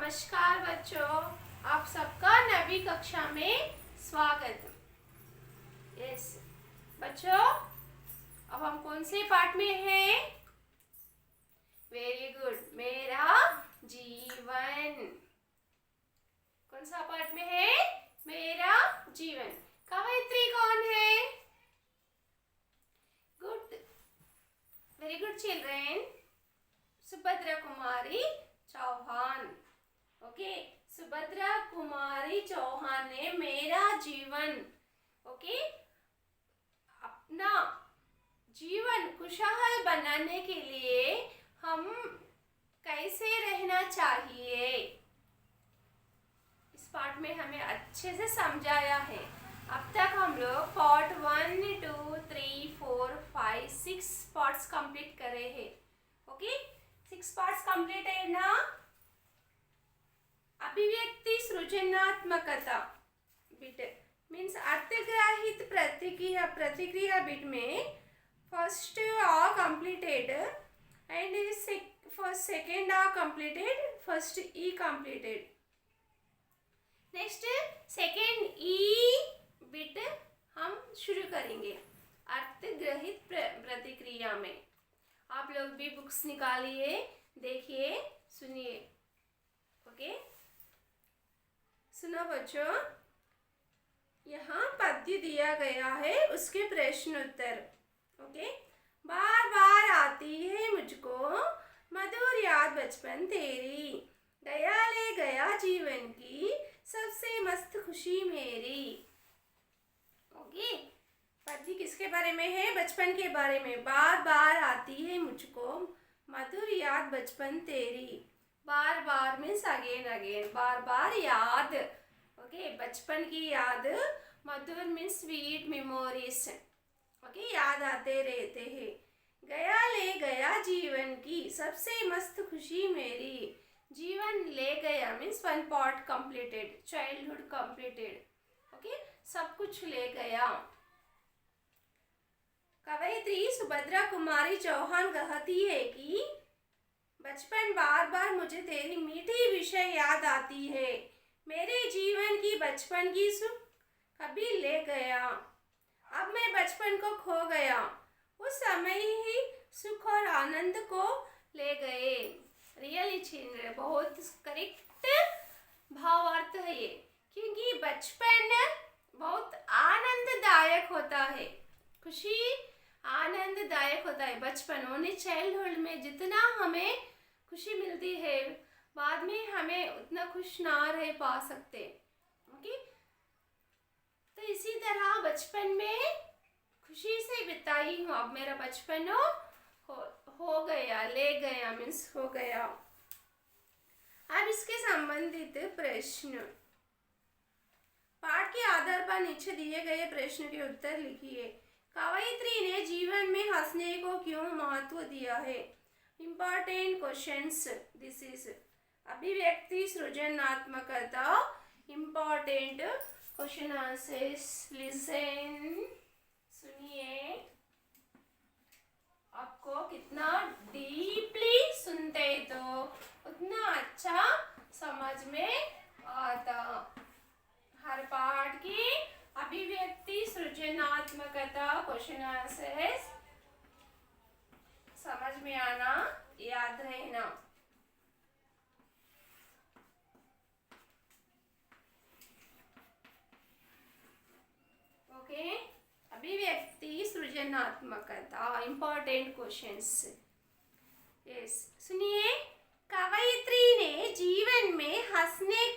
नमस्कार बच्चों, आप सबका नवी कक्षा में स्वागत। यस बच्चों, अब हम कौन से पाठ में हैं? वेरी गुड, मेरा जीवन। कौन सा पाठ में है? मेरा जीवन। कवयित्री कौन है? Good, very good children. Subhadra Kumari Chauhan. Okay, Subhadra Kumari Chauhan ने मेरा जीवन, ओके, अपना जीवन खुशहाल बनाने के लिए हम कैसे रहना चाहिए, इस पार्ट में हमें अच्छे से समझाया है। अब तक हम लोग पार्ट 1, 2, 3, 4, 5, 6 पार्ट्स कंप्लीट करे हैं। ओके, 6 पार्ट्स कंप्लीट है ना। अभिव्यक्ति सृजनात्मकता बिट मीन्स अर्थग्राहित प्रतिक्रिया बिट में first R completed and second R completed, first E completed. Next second E bit हम शुरू करेंगे अर्थग्रहित प्रतिक्रिया में। आप लोग भी बुक्स निकालिए, देखिए, सुनिए। ओके, सुनो बच्चों, यहाँ पद्य दिया गया है, उसके प्रश्न उत्तर। ओके, बार बार आती है मुझको मधुर याद बचपन तेरी, गया ले गया जीवन की सबसे मस्त खुशी मेरी। ओके, पद्य किसके बारे में है? बचपन के बारे में। बार बार आती है मुझको मधुर याद बचपन तेरी। बार बार मीन्स अगेन अगेन, बार बार याद। ओके, बचपन की याद। मधुर मीन्स स्वीट मेमोरीज। ओके, याद आते रहते हैं। गया ले गया जीवन की सबसे मस्त खुशी मेरी। जीवन ले गया means one part completed, childhood completed. Okay, सब कुछ ले गया। कवयित्री सुभद्रा कुमारी चौहान कहती है कि बचपन बार बार मुझे तेरी मीठी विषय याद आती है। मेरे जीवन की बचपन की सुख कभी ले गया, अब मैं बचपन को खो गया, उस समय ही सुख और आनंद को ले गए। रियली चिल्ड्रन, बहुत करेक्ट भावार्थ है ये, क्योंकि बचपन बहुत आनंददायक होता है। खुशी आनंददायक होता है बचपन। ओनली चाइल्डहुड में जितना हमें खुशी मिलती है, बाद में हमें उतना खुश ना रह पा सकते। ओके, तो इसी तरह बचपन में खुशी से बिताई हूँ। अब मेरा बचपन हो गया, ले गया मीन्स हो गया। अब इसके संबंधित प्रश्न पाठ के आधार पर नीचे दिए गए प्रश्न के उत्तर लिखिए। कवयित्री ने जीवन में हंसने को क्यों महत्व दिया है? Important questions. This is अभिव्यक्ति सृजनात्मकता। Important question answers. Listen. सुनिए, आपको कितना डीपली सुनते तो उतना अच्छा समझ में आता। हर पाठ की अभिव्यक्ति सृजनात्मकता क्वेश्चन आंसर्स समझ में आना, याद रहना। ओके, अभिव्यक्ति सृजनात्मकता इंपॉर्टेंट क्वेश्चंस। यस, सुनिए, कवयित्री ने जीवन में हंसने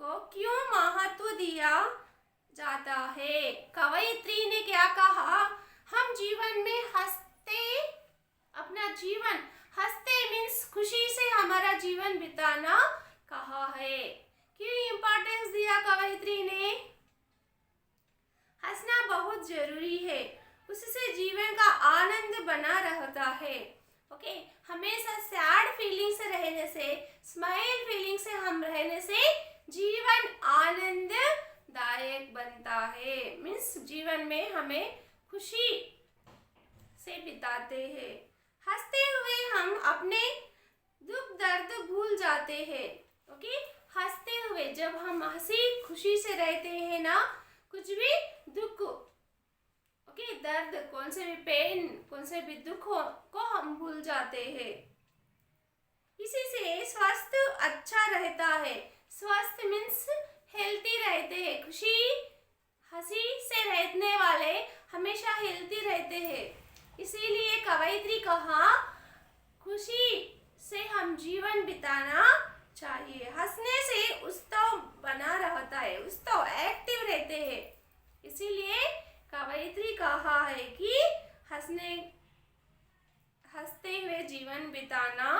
को क्यों महत्व दिया जाता है? कवयित्री ने क्या कहा? हम जीवन में अपना जीवन हंसते मीन्स खुशी से हमारा जीवन बिताना कहा है। क्यों इंपॉर्टेंस दिया कवयित्री ने? हंसना बहुत जरूरी है, उससे जीवन का आनंद बना रहता है। ओके, हमेशा सैड फीलिंग से रहने से, स्माइल फीलिंग से हम रहने से जीवन आनंददायक बनता है। मीन्स जीवन में हमें खुशी से बिताते हैं। हंसते हुए हम अपने दुख दर्द भूल जाते हैं। ओके, हंसते हुए, जब हम हंसी खुशी से रहते हैं ना, कुछ भी दुख, ओके, दर्द, कौन से भी पेन, कौन से भी दुख को हम भूल जाते हैं। इसी से स्वास्थ्य अच्छा रहता है। स्वास्थ्य मीन्स हेल्थी रहते हैं। खुशी हंसी से रहने वाले हमेशा हेल्थी रहते हैं। इसीलिए कवयित्री कहा, खुशी से हम जीवन बिताना चाहिए। हंसने से उत्सव बना रहता है, उत्सव एक्टिव रहते हैं। इसीलिए कवयित्री कहा है कि हंसते हुए जीवन बिताना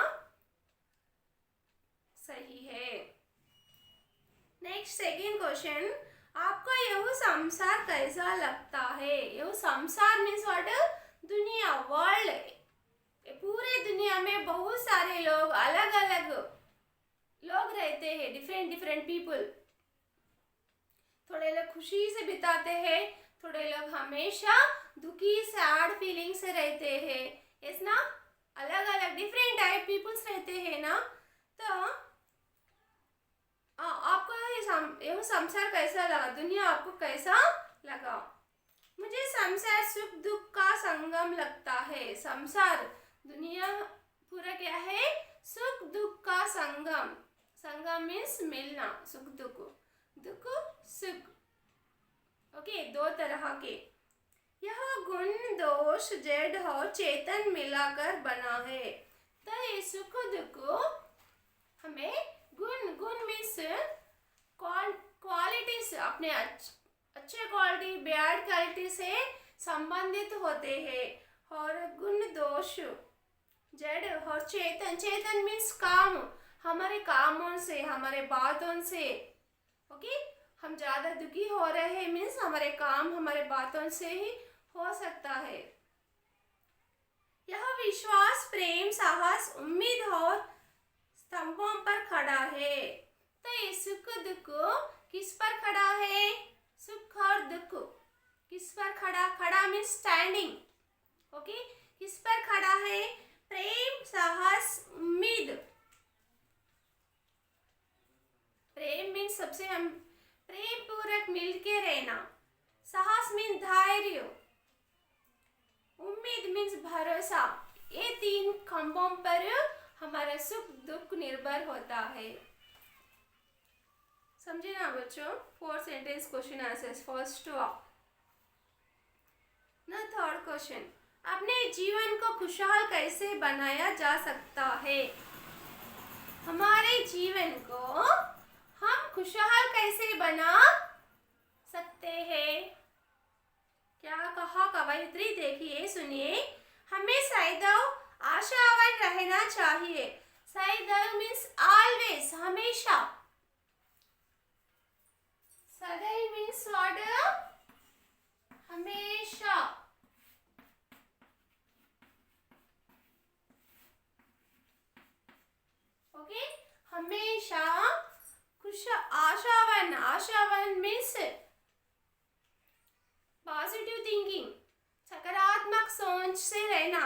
सही है। नेक्स्ट सेकंड क्वेश्चन, आपको यह संसार कैसा लगता है? यह संसार मीन्स व्हाट? दुनिया, वर्ल्ड। पूरे दुनिया में बहुत सारे लोग, अलग अलग लोग रहते हैं, डिफरेंट पीपल। थोड़े लोग खुशी से बिताते हैं, थोड़े लोग हमेशा दुखी सैड फीलिंग से रहते हैं। यस ना, अलग अलग डिफरेंट टाइप पीपल्स रहते हैं ना। तो आपको यह संसार कैसा लगा? दुनिया आपको कैसा लगा? मुझे संसार सुख दुख का संगम लगता है। संसार, दुनिया पूरा क्या है? सुख दुख का संगम। संगम मीन्स मिलना, सुख दुख, दुख सुख, ओके, दो तरह के। यह गुण दोष जड़ और चेतन मिलाकर बना है। तो ये सुख दुख हमें गुण मीन्स क्वालिटीज, अपने अच्छे क्वालिटी बैड क्वालिटी से संबंधित होते हैं। और गुण दोष जड़ और चेतन मीन्स काम, हमारे कामों से, हमारे बातों से। ओके, हम ज्यादा दुखी हो रहे हैं मीन्स हमारे काम, हमारे बातों से ही हो सकता है। यह विश्वास, प्रेम, साहस, उम्मीद और स्तंभों पर खड़ा है। तो ये सुख दुख किस पर खड़ा है? सुख और दुख किस पर खड़ा मीन्स स्टैंडिंग। ओके, किस पर खड़ा है? प्रेम, साहस, उम्मीद। प्रेम मीन्स सबसे हम प्रेम पूर्वक मिलके रहना। साहस मीन्स धैर्य। उम्मीद मीन्स भरोसा। ये तीन खंभों पर हमारा सुख दुख निर्भर होता है। समझे ना बच्चों? 4 सेंटेंस क्वेश्चन आंसर्स। फर्स्ट ना थर्ड क्वेश्चन, अपने जीवन को खुशहाल कैसे बनाया जा सकता है? हमारे जीवन को हम खुशहाल कैसे बना सकते हैं? क्या कहा कवयित्री? देखिए, सुनिए। हमें सदैव आशावान रहना चाहिए। सदैव मीन्स ऑलवेज, हमेशा। सदैव मीन्स व्हाट? हमेशा। ओके, हमेशा आशावान मीन्स पॉजिटिव थिंकिंग, सकारात्मक सोच से रहना।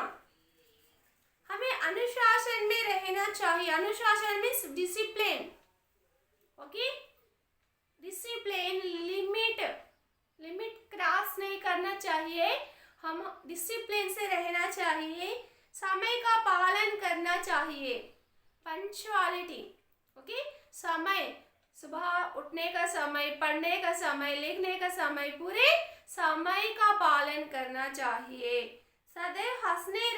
हमें अनुशासन में रहना चाहिए। अनुशासन means discipline. Okay, discipline, limit cross नहीं करना चाहिए। हम डिसिप्लिन से रहना चाहिए। समय का पालन करना चाहिए। पंक्चुअलिटी। ओके, समय, सुबह उठने का समय, पढ़ने का समय, लिखने का समय, पूरे समय का पालन करना चाहिए। सदैव हंसने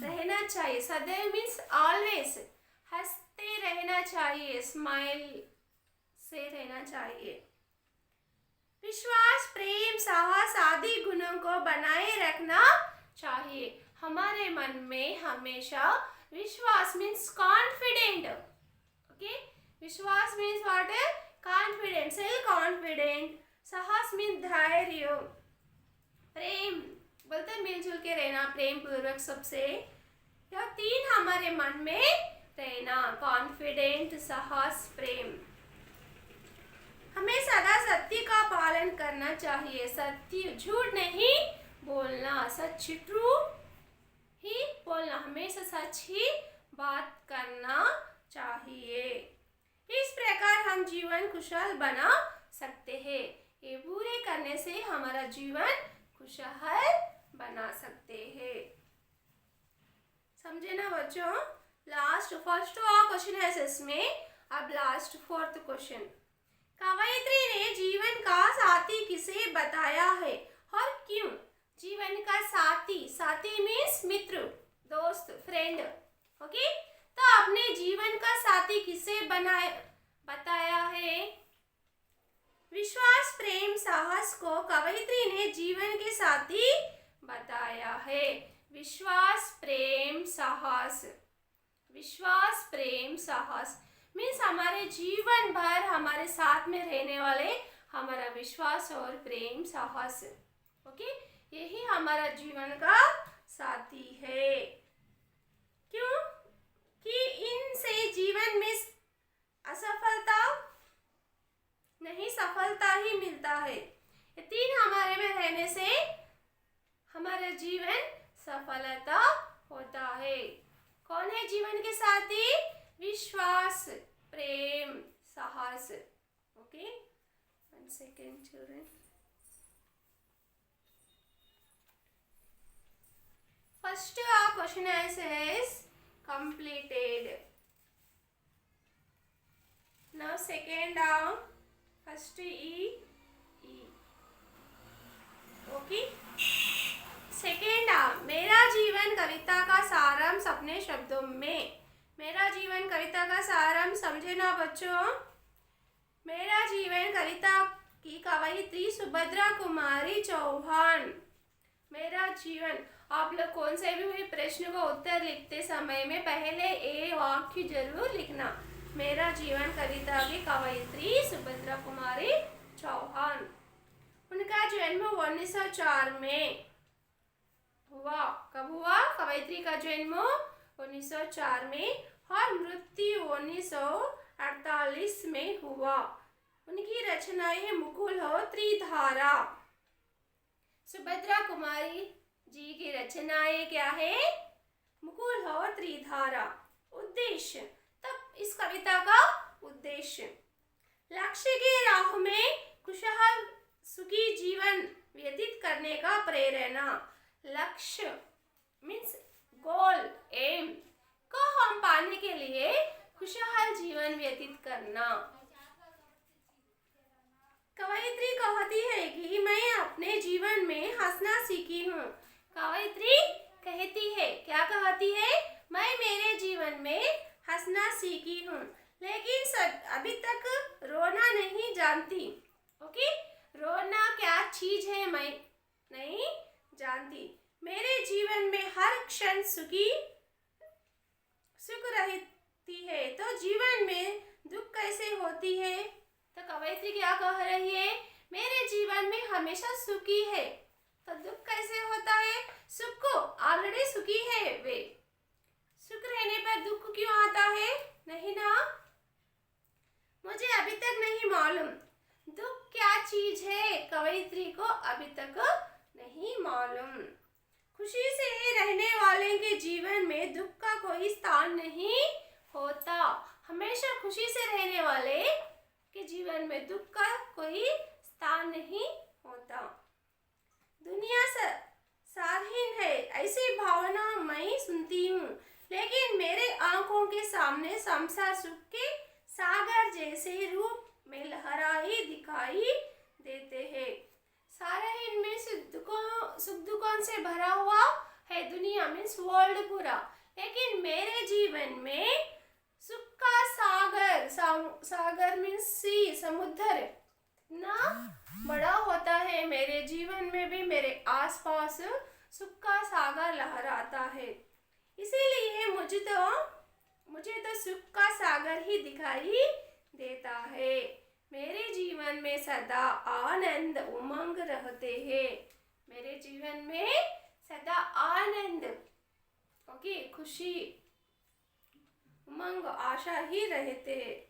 रहना चाहिए। सदैव मीन्स ऑलवेज, हंसते रहना चाहिए, स्माइल से रहना चाहिए। विश्वास, प्रेम, साहस आदि गुणों को बनाए रखना चाहिए। हमारे मन में हमेशा विश्वास मीन्स कॉन्फिडेंट। ओके, विश्वास means what? Confident, self confident. साहस मीन्स धैर्य। प्रेम बोलते मिलजुल के रहना, प्रेम पूर्वक सबसे। यह तीन हमारे मन में रहना, कॉन्फिडेंट, साहस, प्रेम। हमें सदा सत्य का पालन करना चाहिए। सत्य, झूठ नहीं बोलना, सच, ट्रू ही बोलना, हमेशा सच ही बात करना चाहिए। खुशहाल बना सकते हैं। ये पूरे करने से हमारा जीवन खुशहाल बना सकते हैं। समझे ना बच्चों? लास्ट फर्स्ट क्वेश्चन है इसमें, अब लास्ट फोर्थ क्वेश्चन। कवयित्री ने जीवन का साथी किसे बताया है और क्यों? जीवन का साथी, साथी मीन्स मित्र, दोस्त, फ्रेंड। ओके, तो अपने जीवन का साथी किसे बताया है? विश्वास, प्रेम, साहस को कवयित्री ने जीवन के साथी बताया है। विश्वास, प्रेम, साहस। विश्वास, प्रेम, साहस मीन्स हमारे जीवन भर हमारे साथ में रहने वाले हमारा विश्वास और प्रेम, साहस। ओके, यही हमारा जीवन का साथी है। क्यों? कि इनसे जीवन में असफलता नहीं, सफलता ही मिलता है। ये तीन हमारे में रहने से हमारा जीवन सफलता होता है। कौन है जीवन के साथी? विश्वास, प्रेम, साहस। Okay, 1 second children. First question is completed. Now second first E. Okay. Second, मेरा जीवन कविता का सारांश अपने शब्दों में। मेरा जीवन कविता का सारांश समझे ना बच्चों? मेरा जीवन कविता की कवयित्री सुभद्रा कुमारी चौहान। मेरा जीवन, आप लोग कौन से भी प्रश्न का उत्तर लिखते समय में पहले ए वाक्य जरूर लिखना। मेरा जीवन कविता की कवयित्री सुभद्रा कुमारी चौहान। उनका जन्म 1904 में हुआ। कब हुआ? कवयित्री का जन्म 1904 में और मृत्यु 1948 में हुआ। उनकी रचनाएं मुकुल और त्रिधारा। सुभद्रा कुमारी जी की रचनाएं क्या है? मुकुल और त्रिधारा। उद्देश्य, तब इस कविता का उद्देश्य, लक्ष्य की राह में खुशहाल सुखी जीवन व्यतीत करने का प्रेरणा। लक्ष्य मीन्स गोल, एम को हम पाने के लिए खुशहाल जीवन व्यतीत करना। कवयित्री कहती है कि मैं अपने जीवन में हंसना सीखी हूँ। कवयित्री कहती है, क्या कहती है? मैं मेरे जीवन में हंसना सीखी हूँ, लेकिन अभी तक रोना नहीं जानती। ओके, रोना क्या चीज है मैं नहीं जानती। मेरे जीवन में हर क्षण सुख रहती है, तो जीवन में दुख कैसे होती है? तो कवयित्री क्या कह रही है? मेरे जीवन में हमेशा सुखी है, तो दुख कैसे होता है? सुख को ऑलरेडी सुखी है वे, सुख रहने पर दुख क्यों आता है? नहीं ना, मुझे अभी तक नहीं मालूम दुख क्या चीज है। कवयित्री को अभी तक नहीं मालूम। खुशी से रहने वाले के जीवन में दुख का कोई स्थान नहीं होता। हमेशा खुशी से रहने वाले के जीवन में दुख का कोई स्थान नहीं होता। दुनिया सारहीन है, ऐसी भावना मैं सुनती हूँ, लेकिन मेरे आंखों के सामने संसार सुख के सागर जैसे रूप में लहराई दिखाई देते हैं। सारहीन में सुख दुखों से भरा हुआ है दुनिया, मीन्स वर्ल्ड पूरा, लेकिन मेरे जीवन में सुख का सागर, सागर मीन्स सी, समुद्र ना बड़ा होता है। मेरे जीवन में भी मेरे आसपास सुख का सागर लहराता है, इसीलिए मुझे तो सुख का सागर ही दिखाई देता है। मेरे जीवन में सदा आनंद उमंग रहते हैं। मेरे जीवन में सदा आनंद, ओके, खुशी, उमंग, आशा ही रहते हैं।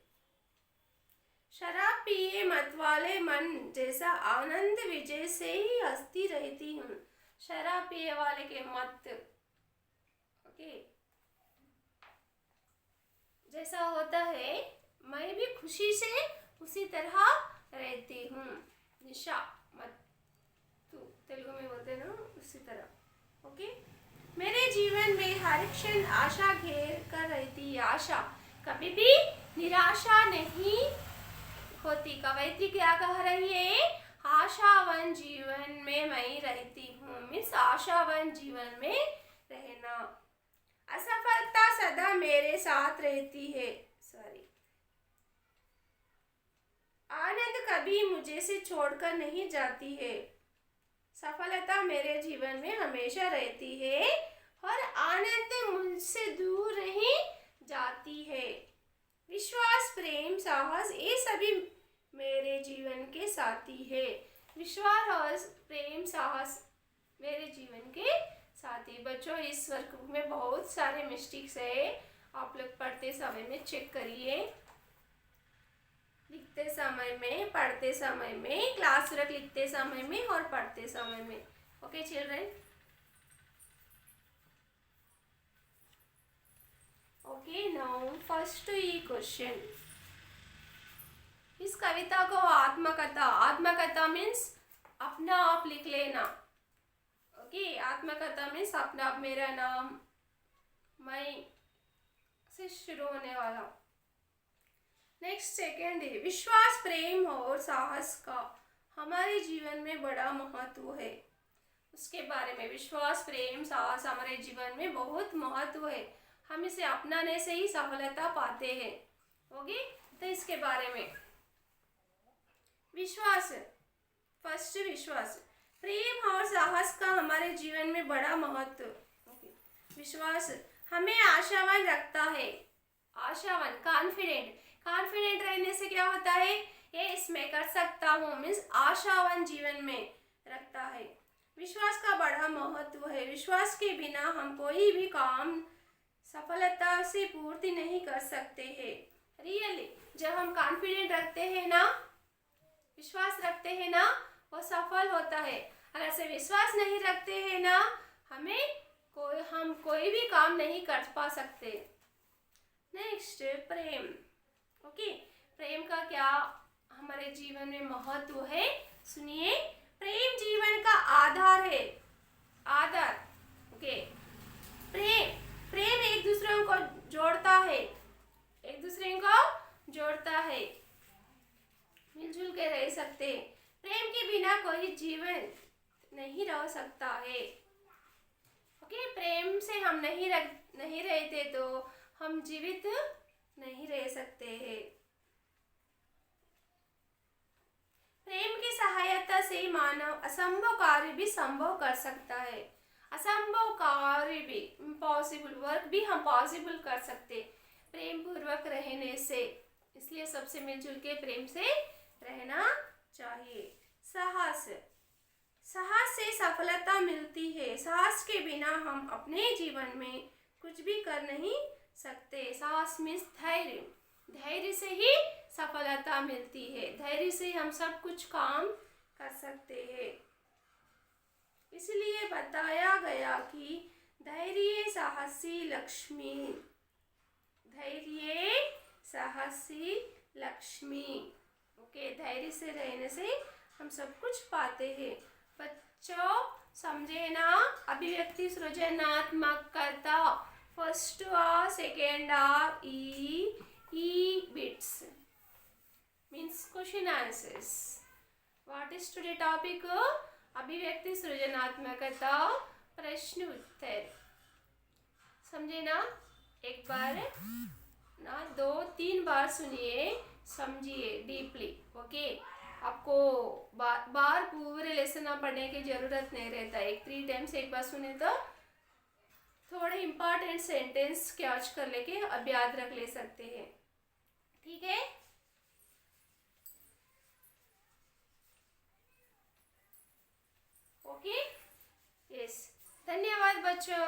शराब पिए मत वाले मन जैसा आनंद विजय से ही हंसती रहती हूँ। शराब पिए वाले के मत, ओके, जैसा होता है, मैं भी खुशी से उसी तरह रहती हूँ। निशा मत तू, तेलुगु में बोलते ना, उसी तरह। ओके। मेरे जीवन में हर क्षण आशा घेर कर रहती है। आशा, कभी भी निराशा नहीं होती। कवयित्री क्या कह रही है? आशावान जीवन में मैं रहती हूँ, मीन्स आशावान जीवन में रहना। असफलता सदा मेरे साथ रहती है। सॉरी। आनंद कभी मुझे से छोड़कर नहीं जाती है। सफलता मेरे जीवन में हमेशा रहती है और आनंद मुझसे दूर नहीं जाती है। विश्वास, प्रेम, साहस, ये सभी मेरे जीवन के साथी है। विश्वास और प्रेम, साहस मेरे जीवन के साथी। बच्चों, इस वर्कबुक में बहुत सारे मिस्टेक्स है, आप लोग पढ़ते समय में चेक करिए, लिखते समय में, पढ़ते समय में, क्लास वर्क लिखते समय में और पढ़ते समय में। Okay children. Okay, now first ई क्वेश्चन। इस कविता को आत्मकथा, आत्मकथा मीन्स अपना आप लिख लेना। ओके, आत्मकथा मीन्स अपना आप, मेरा नाम, मैं से शुरू होने वाला। नेक्स्ट सेकेंड है, विश्वास, प्रेम और साहस का हमारे जीवन में बड़ा महत्व है। उसके बारे में, विश्वास, प्रेम, साहस हमारे जीवन में बहुत महत्व है। हम इसे अपनाने से ही सफलता पाते हैं। ओके, तो इसके बारे में विश्वास, फर्स्ट विश्वास, प्रेम और साहस का हमारे जीवन में बड़ा महत्व। विश्वास हमें आशावान रखता है। आशावान, कॉन्फिडेंट, कॉन्फिडेंट रहने से क्या होता है? ये इसमें कर सकता हूँ, मीन्स आशावान जीवन में रखता है। विश्वास का बड़ा महत्व है। विश्वास के बिना हम कोई भी काम सफलता से पूर्ति नहीं कर सकते हैं। रियली, जब हम कॉन्फिडेंट रखते हैं ना, विश्वास रखते हैं ना, वो सफल होता है। अगर से विश्वास नहीं रखते हैं ना, हम कोई भी काम नहीं कर पा सकते। नेक्स्ट, प्रेम। ओके, प्रेम का क्या हमारे जीवन में महत्व है, सुनिए। प्रेम जीवन का आधार है। आधार। ओके, प्रेम एक दूसरे को जोड़ता है, एक दूसरे को जोड़ता है, मिलजुल के रह सकते। प्रेम के बिना कोई जीवन नहीं रह सकता है। ओके, प्रेम से हम नहीं रहते तो हम जीवित नहीं रह सकते हैं। प्रेम की सहायता से मानव असंभव कार्य भी संभव कर सकता है। असंभव कार्य भी, इम्पॉसिबल वर्क भी हम पॉसिबल कर सकते प्रेम पूर्वक रहने से। इसलिए सबसे मिलजुल के प्रेम से रहना चाहिए। साहस, साहस से सफलता मिलती है। साहस के बिना हम अपने जीवन में कुछ भी कर नहीं सकते। साहस मीन्स धैर्य, धैर्य से ही सफलता मिलती है। धैर्य से हम सब कुछ काम कर सकते हैं। इसलिए बताया गया कि धैर्य साहसी लक्ष्मी, धैर्य साहसी लक्ष्मी। ओके, धैर्य से रहने से हम सब कुछ पाते हैं। बच्चों समझे ना? अभिव्यक्ति सृजनात्मकता, फर्स्ट और second R E bits means question answers. What is today topic? अभिव्यक्ति सृजनात्मकता, प्रश्न उत्तर। समझे ना? एक बार ना 2-3 बार सुनिए, समझिए डीपली। ओके, आपको बार पूरे लेसन ना पढ़ने की जरूरत नहीं रहता। 3 टाइम्स एक बार सुने तो थोड़े इंपॉर्टेंट सेंटेंस कैच कर लेके अब याद रख ले सकते हैं। ठीक है? ओके, यस, धन्यवाद बच्चों।